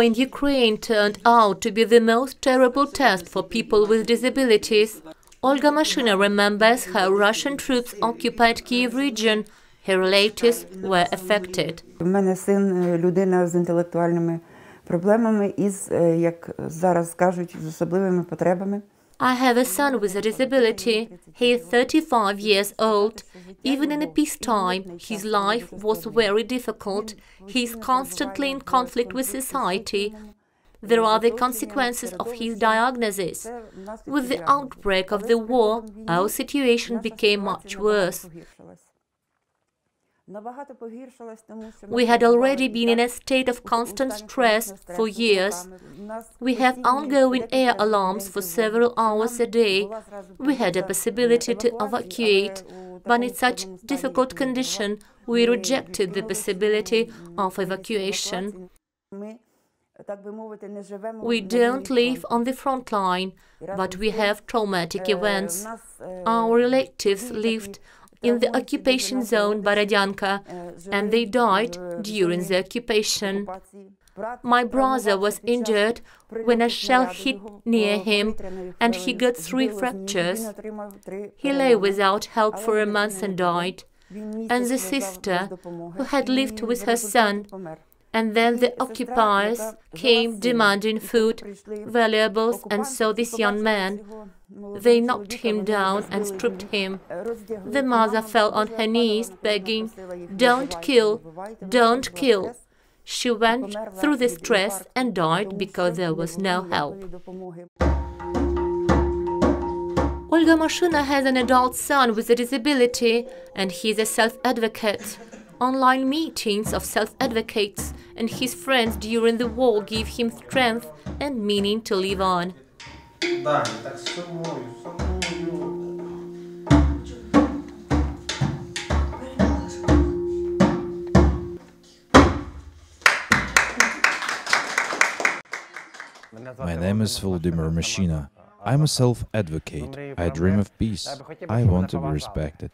war in Ukraine turned out to be the most terrible test for people with disabilities. Olga Mashina remembers how Russian troops occupied Kyiv region. Her relatives were affected. У мене син людина з інтелектуальними проблемами із, як зараз кажуть, з особливими потребами. I have a son with a disability. He is 35 years old. Even in a peacetime, his life was very difficult. He is constantly in conflict with society. There are the consequences of his diagnosis. With the outbreak of the war, our situation became much worse. We had already been in a state of constant stress for years. We have ongoing air alarms for several hours a day. We had a possibility to evacuate, but in such difficult condition, we rejected the possibility of evacuation. We don't live on the front line, but we have traumatic events. Our relatives lived in the occupation zone Borodyanka, and they died during the occupation. My brother was injured when a shell hit near him, and he got 3 fractures. He lay without help for a month and died. And the sister, who had lived with her son, and then the occupiers came demanding food, valuables, and saw this young man. They knocked him down and stripped him. The mother fell on her knees, begging, "Don't kill, don't kill." She went through the stress and died because there was no help. Olga Mashina has an adult son with a disability, and he is a self-advocate. Online meetings of self-advocates and his friends during the war give him strength and meaning to live on. My name is Volodymyr Mashina. I'm a self-advocate. I dream of peace. I want to be respected.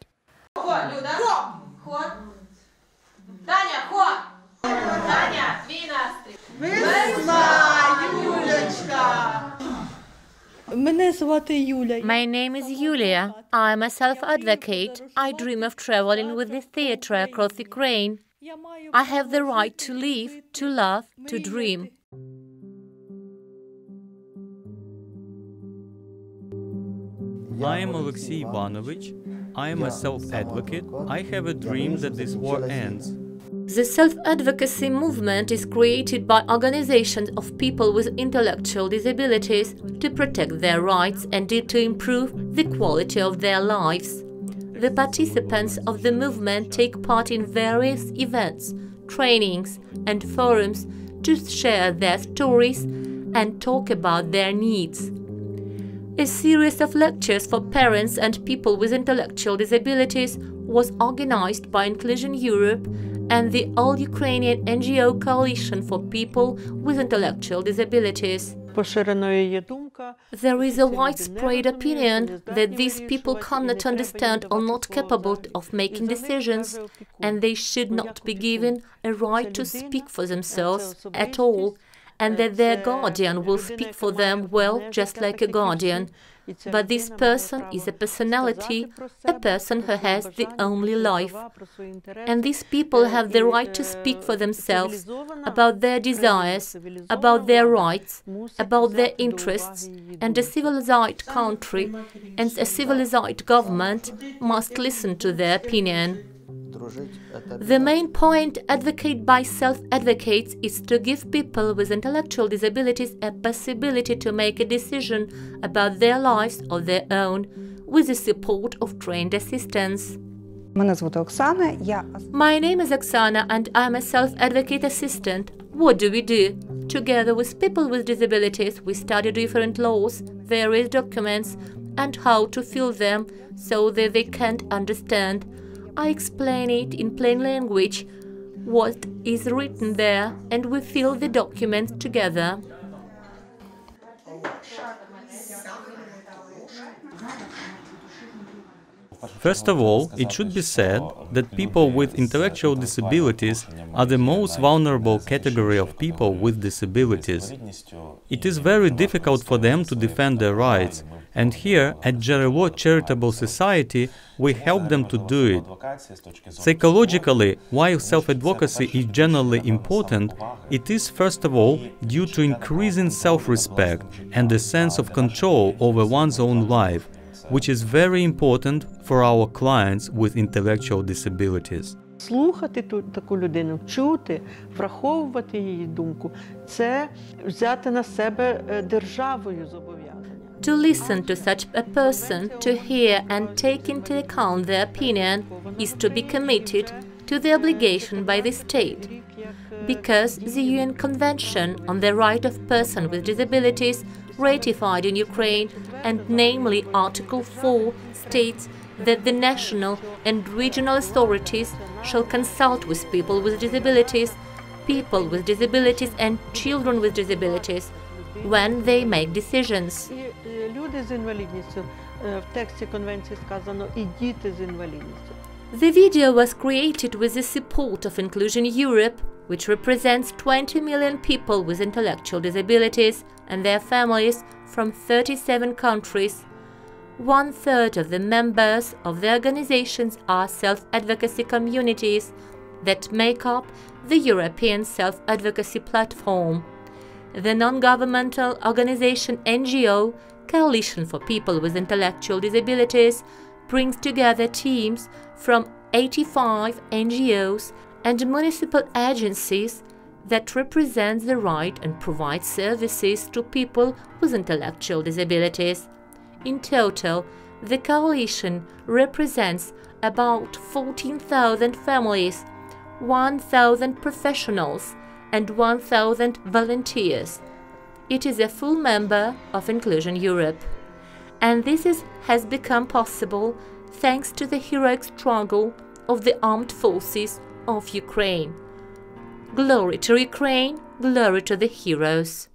My name is Yulia. I'm a self-advocate. I dream of traveling with the theater across Ukraine. I have the right to live, to love, to dream. I am Oleksiy Ivanovich. I am a self-advocate. I have a dream that this war ends. The self-advocacy movement is created by organizations of people with intellectual disabilities to protect their rights and to improve the quality of their lives. The participants of the movement take part in various events, trainings, and forums to share their stories and talk about their needs. A series of lectures for parents and people with intellectual disabilities was organized by Inclusion Europe and the All-Ukrainian NGO Coalition for People with Intellectual Disabilities. There is a widespread opinion that these people cannot understand or not capable of making decisions, and they should not be given a right to speak for themselves at all, and that their guardian will speak for them well, just like a guardian. But this person is a personality, a person who has the only life. And these people have the right to speak for themselves about their desires, about their rights, about their interests, and a civilized country and a civilized government must listen to their opinion. The main point advocated by self-advocates is to give people with intellectual disabilities a possibility to make a decision about their lives of their own with the support of trained assistants. My name is Oksana and I'm a self-advocate assistant. What do we do? Together with people with disabilities, we study different laws, various documents, and how to fill them so that they can't understand. I explain it in plain language, what is written there, and we fill the documents together. First of all, it should be said that people with intellectual disabilities are the most vulnerable category of people with disabilities. It is very difficult for them to defend their rights, and here at Джерело Charitable Society we help them to do it. Psychologically, while self-advocacy is generally important, it is first of all due to increasing self-respect and a sense of control over one's own life, which is very important for our clients with intellectual disabilities. Слухати таку людину, чути, враховувати її думку – це взяти на себе державою зобов'язання. To listen to such a person, to hear and take into account their opinion, is to be committed to the obligation by the state, because the UN Convention on the Right of Persons with Disabilities, ratified in Ukraine, and namely Article 4, states that the national and regional authorities shall consult with people with disabilities and children with disabilities when they make decisions. Люди з інвалідністю, в тексті конвенції сказано, і діти з інвалідністю. The video was created with the support of Inclusion Europe, which represents 20 million people with intellectual disabilities and their families from 37 countries. 1/3 of the members of the organizations are self-advocacy communities that make up the European self-advocacy platform. The non-governmental organization NGO, Coalition for People with Intellectual Disabilities, brings together teams from 85 NGOs and municipal agencies that represent the right and provide services to people with intellectual disabilities. In total, the coalition represents about 14,000 families, 1,000 professionals, and 1,000 volunteers. It is a full member of Inclusion Europe. And this has become possible thanks to the heroic struggle of the armed forces of Ukraine. Glory to Ukraine, glory to the heroes.